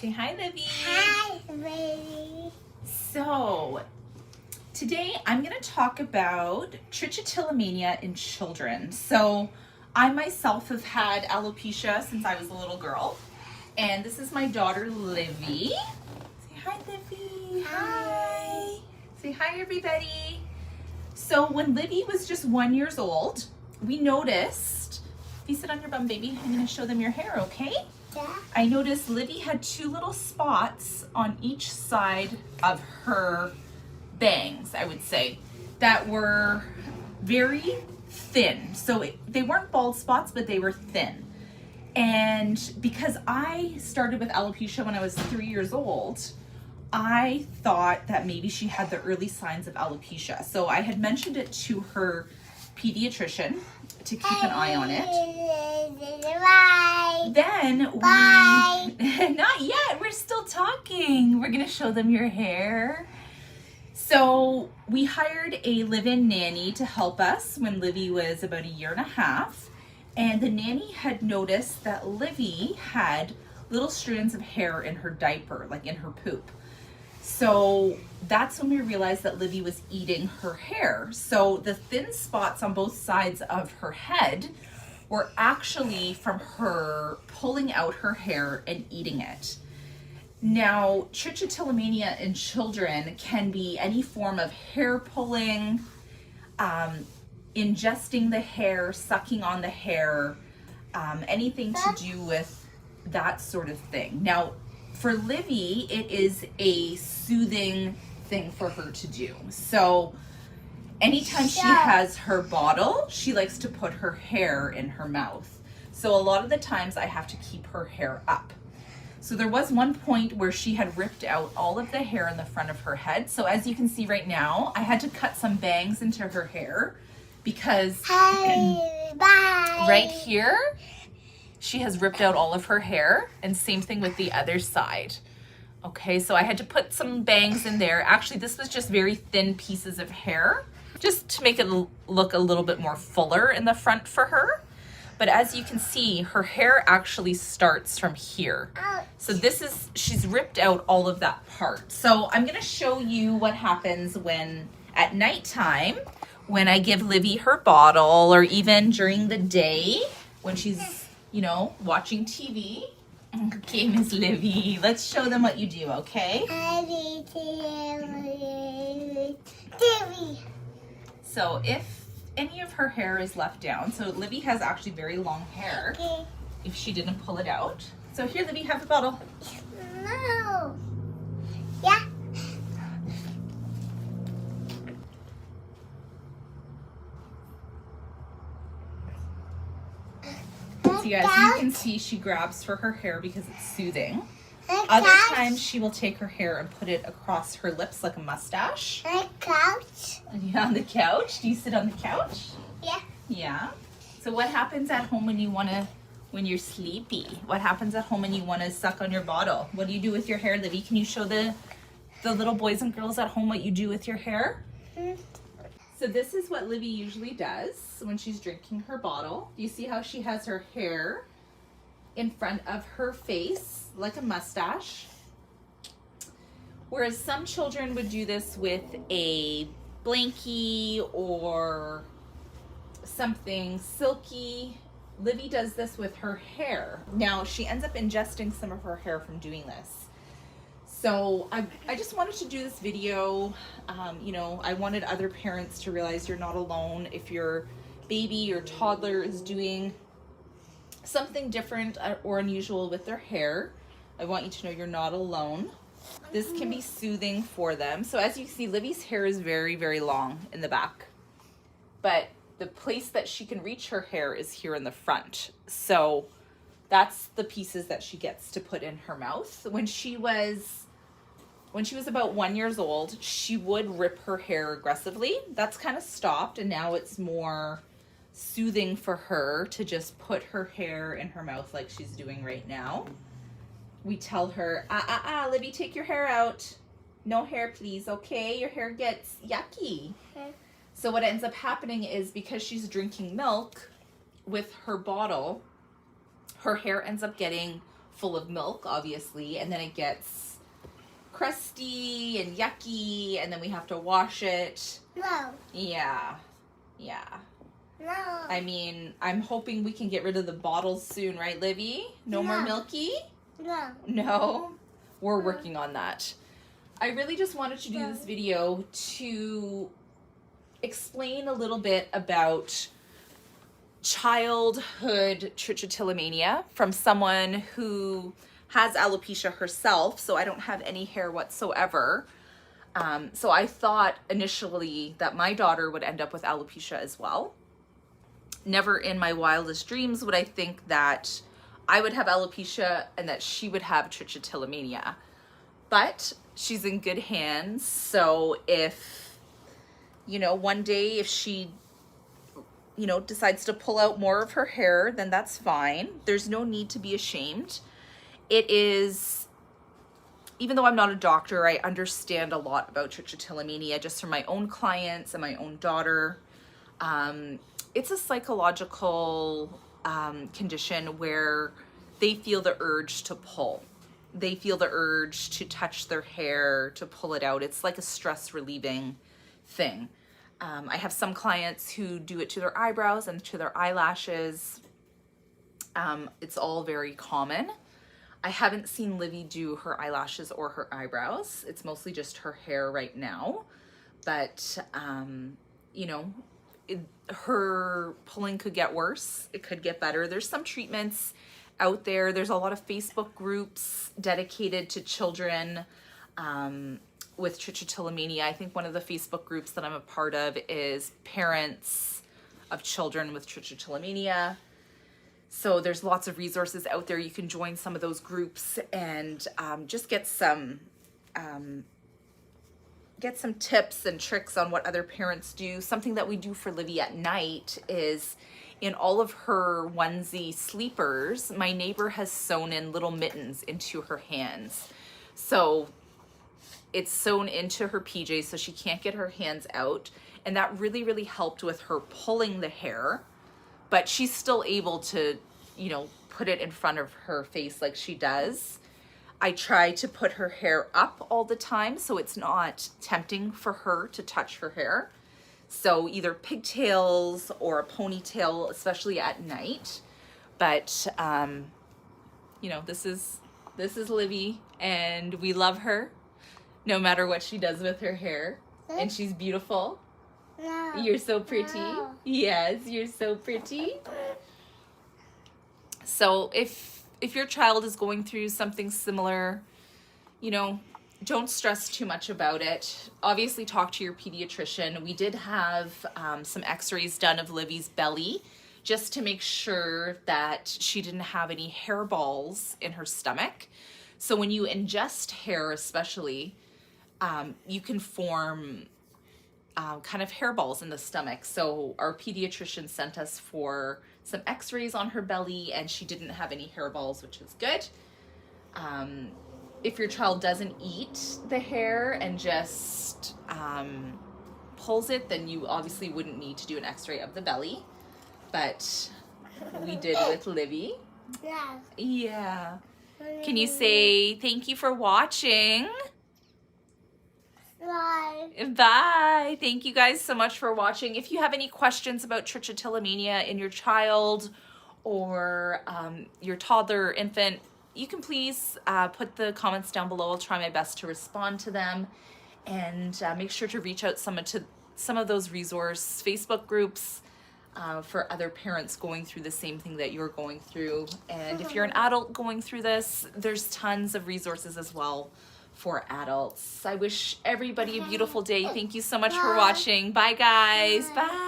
Say hi, Livy. Hi, Livy. So, today I'm going to talk about trichotillomania in children. So, I myself have had alopecia since I was a little girl. And this is my daughter, Livy. Say hi, Livy. Hi. Say hi, everybody. So, when Livy was just 1 year old, we noticed, if you sit on your bum, baby, I'm going to show them your hair, okay? Yeah. I noticed Livy had two little spots on each side of her bangs, I would say, that were very thin. So they weren't bald spots, but they were thin. And because I started with alopecia when I was 3 years old, I thought that maybe she had the early signs of alopecia. So I had mentioned it to her pediatrician to keep an eye on it. Bye. Then Bye. Not yet, we're still talking. We're gonna show them your hair. So we hired a live-in nanny to help us when Livy was about 1.5 years. And the nanny had noticed that Livy had little strands of hair in her diaper, like in her poop. So that's when we realized that Livy was eating her hair. So the thin spots on both sides of her head were actually from her pulling out her hair and eating it. Now, trichotillomania in children can be any form of hair pulling, ingesting the hair, sucking on the hair, anything to do with that sort of thing. Now, for Livy, it is a soothing thing for her to do. So anytime she has her bottle, she likes to put her hair in her mouth. So a lot of the times I have to keep her hair up. So there was one point where she had ripped out all of the hair in the front of her head. So as you can see right now, I had to cut some bangs into her hair because right here, she has ripped out all of her hair, and same thing with the other side. Okay, so I had to put some bangs in there. Actually, this was just very thin pieces of hair, just to make it look a little bit more fuller in the front for her. But as you can see, her hair actually starts from here. So this is, she's ripped out all of that part. So I'm gonna show you what happens when at nighttime, when I give Livy her bottle, or even during the day when she's, you know, watching TV. Okay, Miss Livy, let's show them what you do, okay? So if any of her hair is left down, so Livy has actually very long hair, if she didn't pull it out. So here, Livy, have the bottle. No. Yeah. So guys, you can see she grabs for her hair because it's soothing. Other times she will take her hair and put it across her lips like a mustache. On the couch. On the couch? Do you sit on the couch? Yeah. Yeah. So what happens at home when you're sleepy? What happens at home when you want to suck on your bottle? What do you do with your hair, Livy? Can you show the little boys and girls at home what you do with your hair? So this is what Livy usually does when she's drinking her bottle. You see how she has her hair in front of her face like a mustache? Whereas some children would do this with a blankie or something silky. Livy does this with her hair. Now she ends up ingesting some of her hair from doing this. So I just wanted to do this video. You know, I wanted other parents to realize you're not alone. If your baby or toddler is doing something different or unusual with their hair, I want you to know you're not alone. This can be soothing for them. So as you see, Livy's hair is very, very long in the back. But the place that she can reach her hair is here in the front. So that's the pieces that she gets to put in her mouth. When she was about 1 year old, she would rip her hair aggressively. That's kind of stopped, and now it's more soothing for her to just put her hair in her mouth like she's doing right now. We tell her, Livy, take your hair out. No hair, please, okay? Your hair gets yucky. Okay. So what ends up happening is because she's drinking milk with her bottle, her hair ends up getting full of milk, obviously, and then it gets crusty and yucky, and then we have to wash it. No. Yeah. No. I mean, I'm hoping we can get rid of the bottles soon, right, Livy? No more Milky? No. No? We're working on that. I really just wanted to do this video to explain a little bit about childhood trichotillomania from someone who has alopecia herself, so I don't have any hair whatsoever. So I thought initially that my daughter would end up with alopecia as well. Never in my wildest dreams would I think that I would have alopecia and that she would have trichotillomania. But she's in good hands, so if, you know, one day if she, you know, decides to pull out more of her hair, then that's fine. There's no need to be ashamed. It is, even though I'm not a doctor, I understand a lot about trichotillomania just from my own clients and my own daughter. It's a psychological condition where they feel the urge to pull. They feel the urge to touch their hair, to pull it out. It's like a stress relieving thing. I have some clients who do it to their eyebrows and to their eyelashes. It's all very common. I haven't seen Livy do her eyelashes or her eyebrows. It's mostly just her hair right now. But, you know, her pulling could get worse. It could get better. There's some treatments out there. There's a lot of Facebook groups dedicated to children with trichotillomania. I think one of the Facebook groups that I'm a part of is Parents of Children with Trichotillomania. So there's lots of resources out there. You can join some of those groups and just get some tips and tricks on what other parents do. Something that we do for Livy at night is in all of her onesie sleepers, my neighbor has sewn in little mittens into her hands. So it's sewn into her PJs so she can't get her hands out. And that really, really helped with her pulling the hair. But she's still able to, you know, put it in front of her face like she does. I try to put her hair up all the time so it's not tempting for her to touch her hair. So either pigtails or a ponytail, especially at night. But, you know, this is Livy, and we love her no matter what she does with her hair. And she's beautiful. No. You're so pretty. No. Yes, you're so pretty. So if your child is going through something similar, you know, don't stress too much about it. Obviously, talk to your pediatrician. We did have some x-rays done of Livy's belly just to make sure that she didn't have any hairballs in her stomach. So when you ingest hair especially, you can form kind of hairballs in the stomach. So our pediatrician sent us for some x-rays on her belly and she didn't have any hairballs, which is good. If your child doesn't eat the hair and just pulls it, then you obviously wouldn't need to do an x-ray of the belly. But we did with Livy. Yeah. Yeah. Can you say thank you for watching? Bye. Bye. Thank you guys so much for watching. If you have any questions about trichotillomania in your child or your toddler or infant, you can please put the comments down below. I'll try my best to respond to them, and make sure to reach out to some of those resource Facebook groups for other parents going through the same thing that you're going through. And if you're an adult going through this, there's tons of resources as well for adults. I wish everybody a beautiful day. Thank you so much for watching. Bye guys. Bye.